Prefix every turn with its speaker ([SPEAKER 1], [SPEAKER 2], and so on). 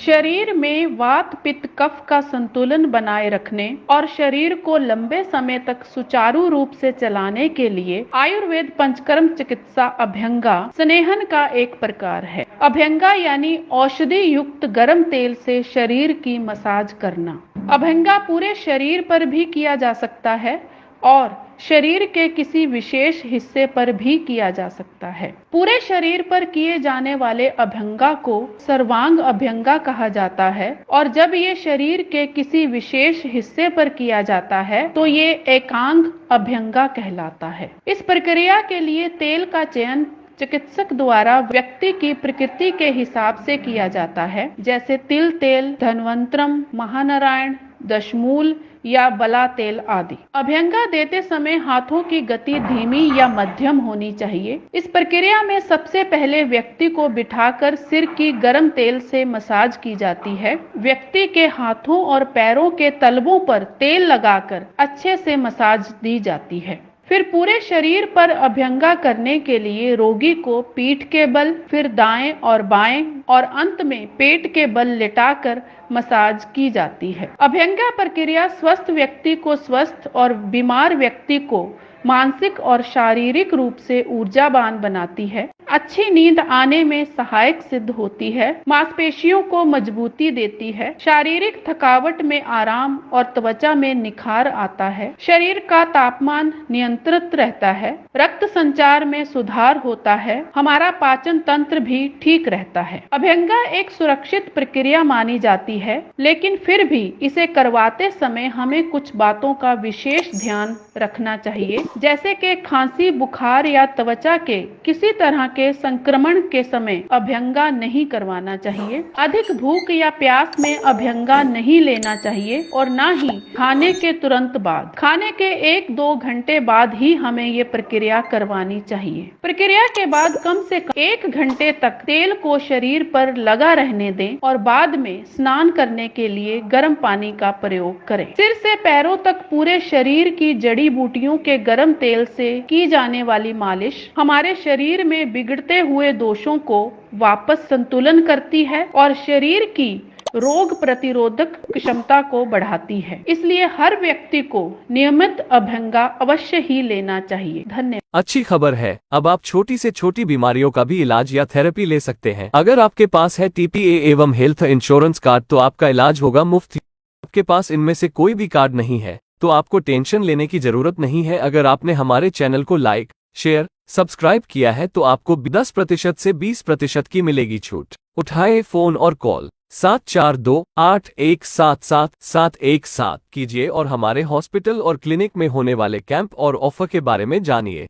[SPEAKER 1] शरीर में वात पित्त कफ का संतुलन बनाए रखने और शरीर को लंबे समय तक सुचारू रूप से चलाने के लिए आयुर्वेद पंचकर्म चिकित्सा अभ्यंगा स्नेहन का एक प्रकार है। अभ्यंगा यानी औषधि युक्त गर्म तेल से शरीर की मसाज करना। अभ्यंगा पूरे शरीर पर भी किया जा सकता है और शरीर के किसी विशेष हिस्से पर भी किया जा सकता है। पूरे शरीर पर किए जाने वाले अभ्यंगा को सर्वांग अभ्यंगा कहा जाता है और जब ये शरीर के किसी विशेष हिस्से पर किया जाता है तो ये एकांग अभ्यंगा कहलाता है। इस प्रक्रिया के लिए तेल का चयन चिकित्सक द्वारा व्यक्ति की प्रकृति के हिसाब से किया जाता है, जैसे तिल तेल, धन्वंतरम, महानारायण, दशमूल या बला तेल आदि। अभ्यंगा देते समय हाथों की गति धीमी या मध्यम होनी चाहिए। इस प्रक्रिया में सबसे पहले व्यक्ति को बिठाकर सिर की गर्म तेल से मसाज की जाती है। व्यक्ति के हाथों और पैरों के तलवों पर तेल लगाकर अच्छे से मसाज दी जाती है। फिर पूरे शरीर पर अभ्यंगा करने के लिए रोगी को पीठ के बल, फिर दाएं और बाएं और अंत में पेट के बल लेटाकर मसाज की जाती है। अभ्यंगा प्रक्रिया स्वस्थ व्यक्ति को स्वस्थ और बीमार व्यक्ति को मानसिक और शारीरिक रूप से ऊर्जावान बनाती है। अच्छी नींद आने में सहायक सिद्ध होती है, मांसपेशियों को मजबूती देती है, शारीरिक थकावट में आराम और त्वचा में निखार आता है, शरीर का तापमान नियंत्रित रहता है, रक्त संचार में सुधार होता है, हमारा पाचन तंत्र भी ठीक रहता है। अभ्यंगा एक सुरक्षित प्रक्रिया मानी जाती है, लेकिन फिर भी इसे करवाते समय हमें कुछ बातों का विशेष ध्यान रखना चाहिए, जैसे कि खांसी, बुखार या त्वचा के किसी तरह के संक्रमण के समय अभ्यंगा नहीं करवाना चाहिए। अधिक भूख या प्यास में अभ्यंगा नहीं लेना चाहिए और न ही खाने के तुरंत बाद। खाने के 1-2 घंटे बाद ही हमें ये प्रक्रिया करवानी चाहिए। प्रक्रिया के बाद कम से कम 1 घंटे तक तेल को शरीर पर लगा रहने दें और बाद में स्नान करने के लिए गर्म पानी का प्रयोग करें। सिर से पैरों तक पूरे शरीर की जड़ी बूटियों के गर्म तेल से की जाने वाली मालिश हमारे शरीर में बिगड़ते हुए दोषों को वापस संतुलन करती है और शरीर की रोग प्रतिरोधक क्षमता को बढ़ाती है। इसलिए हर व्यक्ति को नियमित अभ्यंगा अवश्य ही लेना चाहिए। धन्यवाद।
[SPEAKER 2] अच्छी खबर है, अब आप छोटी से छोटी बीमारियों का भी इलाज या थेरेपी ले सकते हैं। अगर आपके पास है TPA एवं हेल्थ इंश्योरेंस कार्ड तो आपका इलाज होगा मुफ्त। आपके पास इनमें से कोई भी कार्ड नहीं है तो आपको टेंशन लेने की जरूरत नहीं है। अगर आपने हमारे चैनल को लाइक, शेयर, सब्सक्राइब किया है तो आपको 10% से 20% की मिलेगी छूट। उठाए फोन और कॉल 7428177717 कीजिए और हमारे हॉस्पिटल और क्लिनिक में होने वाले कैंप और ऑफर के बारे में जानिए।